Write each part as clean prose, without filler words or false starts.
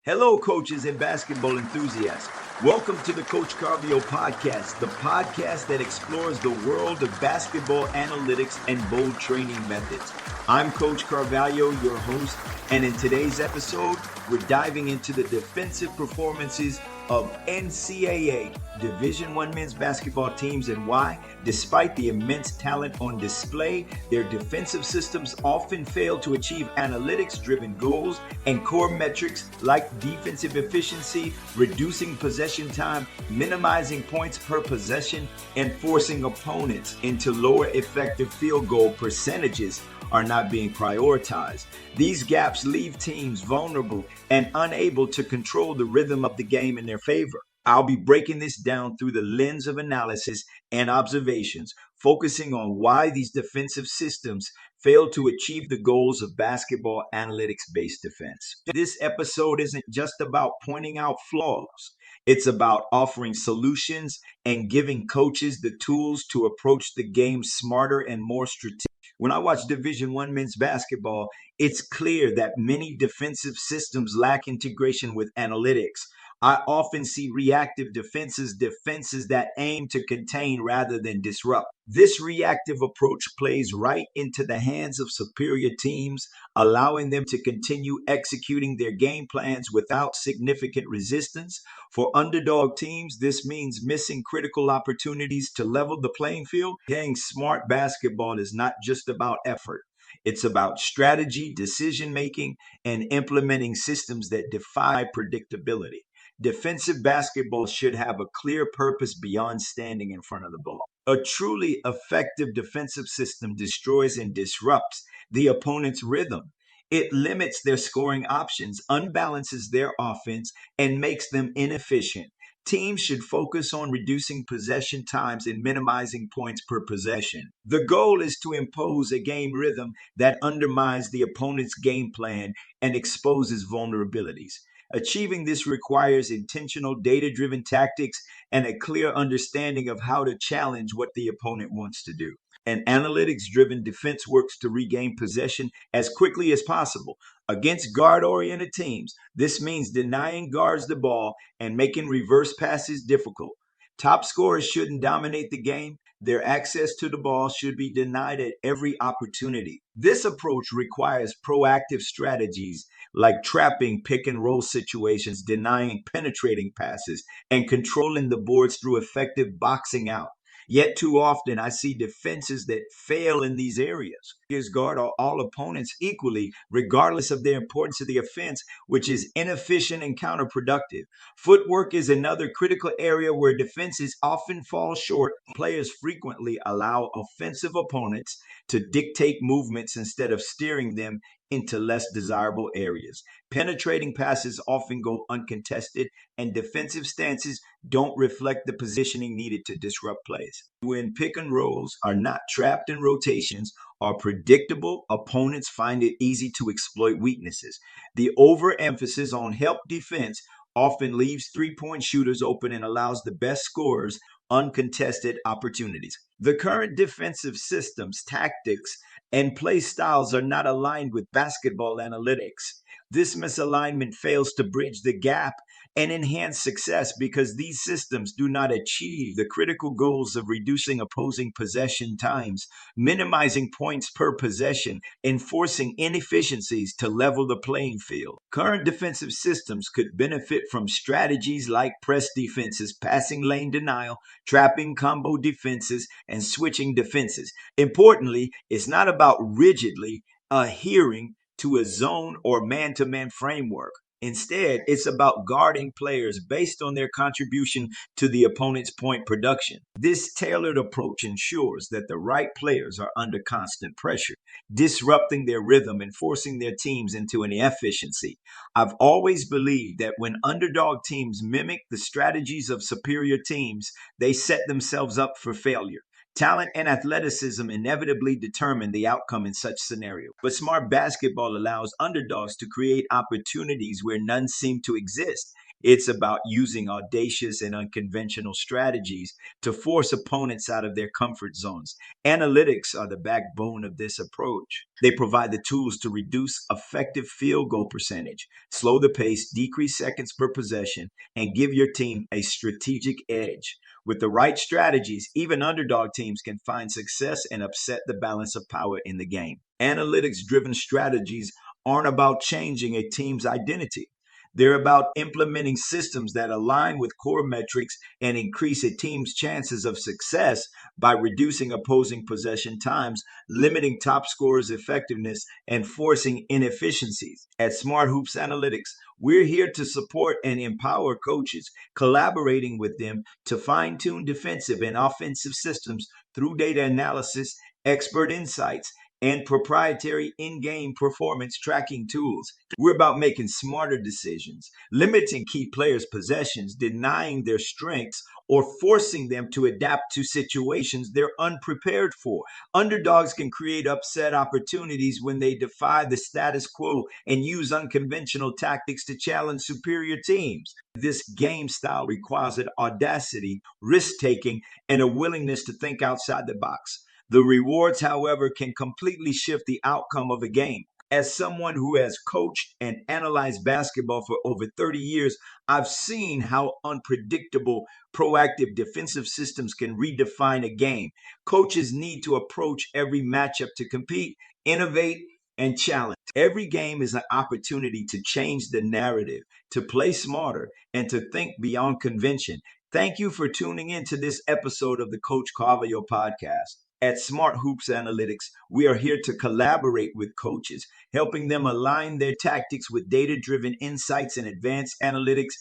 Hello, coaches and basketball enthusiasts. Welcome to the Coach Carvalho podcast, the podcast that explores the world of basketball analytics and bold training methods. I'm Coach Carvalho, your host, and in today's episode, we're diving into the defensive performances of NCAA Division I men's basketball teams and why, despite the immense talent on display, their defensive systems often fail to achieve analytics-driven goals and core metrics like defensive efficiency, reducing possession time, minimizing points per possession, and forcing opponents into lower effective field goal percentages are not being prioritized. These gaps leave teams vulnerable and unable to control the rhythm of the game in their favor. I'll be breaking this down through the lens of analysis and observations, focusing on why these defensive systems fail to achieve the goals of basketball analytics-based defense. This episode isn't just about pointing out flaws. It's about offering solutions and giving coaches the tools to approach the game smarter and more strategic. When I watch Division I men's basketball, it's clear that many defensive systems lack integration with analytics. I often see reactive defenses that aim to contain rather than disrupt. This reactive approach plays right into the hands of superior teams, allowing them to continue executing their game plans without significant resistance. For underdog teams, this means missing critical opportunities to level the playing field. Playing smart basketball is not just about effort. It's about strategy, decision making, and implementing systems that defy predictability. Defensive basketball should have a clear purpose beyond standing in front of the ball. A truly effective defensive system destroys and disrupts the opponent's rhythm. It limits their scoring options, unbalances their offense, and makes them inefficient. Teams should focus on reducing possession times and minimizing points per possession. The goal is to impose a game rhythm that undermines the opponent's game plan and exposes vulnerabilities. Achieving this requires intentional data-driven tactics and a clear understanding of how to challenge what the opponent wants to do. An analytics-driven defense works to regain possession as quickly as possible. Against guard-oriented teams, this means denying guards the ball and making reverse passes difficult. Top scorers shouldn't dominate the game. Their access to the ball should be denied at every opportunity. This approach requires proactive strategies like trapping pick and roll situations, denying penetrating passes, and controlling the boards through effective boxing out. Yet too often I see defenses that fail in these areas. Players guard all opponents equally, regardless of their importance to the offense, which is inefficient and counterproductive. Footwork is another critical area where defenses often fall short. Players frequently allow offensive opponents to dictate movements instead of steering them into less desirable areas. Penetrating passes often go uncontested, and defensive stances don't reflect the positioning needed to disrupt plays. When pick and rolls are not trapped in rotations or predictable, opponents find it easy to exploit weaknesses. The overemphasis on help defense often leaves three-point shooters open and allows the best scorers uncontested opportunities. The current defensive systems, tactics, and play styles are not aligned with basketball analytics. This misalignment fails to bridge the gap and enhance success because these systems do not achieve the critical goals of reducing opposing possession times, minimizing points per possession, and forcing inefficiencies to level the playing field. Current defensive systems could benefit from strategies like press defenses, passing lane denial, trapping combo defenses, and switching defenses. Importantly, it's not about rigidly adhering to a zone or man-to-man framework. Instead, it's about guarding players based on their contribution to the opponent's point production. This tailored approach ensures that the right players are under constant pressure, disrupting their rhythm and forcing their teams into an inefficiency. I've always believed that when underdog teams mimic the strategies of superior teams, they set themselves up for failure. Talent and athleticism inevitably determine the outcome in such scenarios. But smart basketball allows underdogs to create opportunities where none seem to exist. It's about using audacious and unconventional strategies to force opponents out of their comfort zones. Analytics are the backbone of this approach. They provide the tools to reduce effective field goal percentage, slow the pace, decrease seconds per possession, and give your team a strategic edge. With the right strategies, even underdog teams can find success and upset the balance of power in the game. Analytics driven strategies aren't about changing a team's identity. They're about implementing systems that align with core metrics and increase a team's chances of success by reducing opposing possession times, limiting top scorers' effectiveness, and forcing inefficiencies. At Smart Hoops Analytics, we're here to support and empower coaches, collaborating with them to fine tune defensive and offensive systems through data analysis, expert insights, and proprietary in-game performance tracking tools. We're about making smarter decisions, limiting key players' possessions, denying their strengths, or forcing them to adapt to situations they're unprepared for. Underdogs can create upset opportunities when they defy the status quo and use unconventional tactics to challenge superior teams. This game style requires an audacity, risk-taking, and a willingness to think outside the box. The rewards, however, can completely shift the outcome of a game. As someone who has coached and analyzed basketball for over 30 years, I've seen how unpredictable proactive defensive systems can redefine a game. Coaches need to approach every matchup to compete, innovate, and challenge. Every game is an opportunity to change the narrative, to play smarter, and to think beyond convention. Thank you for tuning in to this episode of the Coach Carvalho podcast. At Smart Hoops Analytics, we are here to collaborate with coaches, helping them align their tactics with data-driven insights and advanced analytics.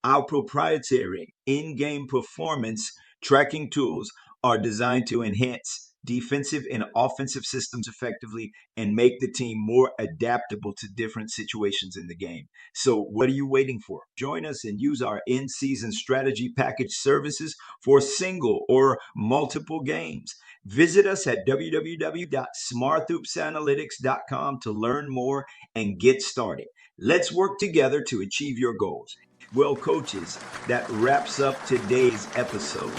Our proprietary in-game performance tracking tools are designed to enhance defensive and offensive systems effectively and make the team more adaptable to different situations in the game. So what are you waiting for? Join us and use our in-season strategy package services for single or multiple games. Visit us at www.smarthoopsanalytics.com to learn more and get started. Let's work together to achieve your goals. Well, coaches, that wraps up today's episode.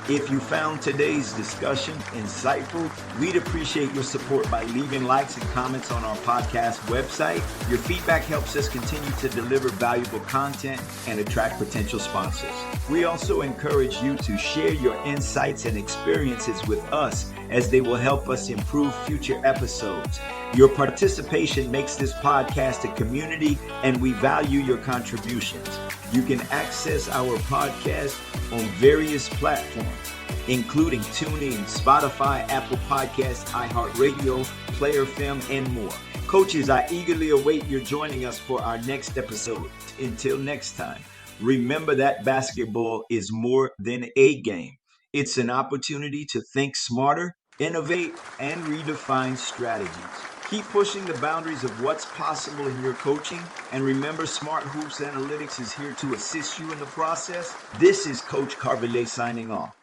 If you found today's discussion insightful, we'd appreciate your support by leaving likes and comments on our podcast website. Your feedback helps us continue to deliver valuable content and attract potential sponsors. We also encourage you to share your insights and experiences with us, as they will help us improve future episodes. Your participation makes this podcast a community, and we value your contributions. You can access our podcast on various platforms, including TuneIn, Spotify, Apple Podcasts, iHeartRadio, Player FM, and more. Coaches, I eagerly await your joining us for our next episode. Until next time, remember that basketball is more than a game. It's an opportunity to think smarter, innovate, and redefine strategies. Keep pushing the boundaries of what's possible in your coaching. And remember, Smart Hoops Analytics is here to assist you in the process. This is Coach Carvalho signing off.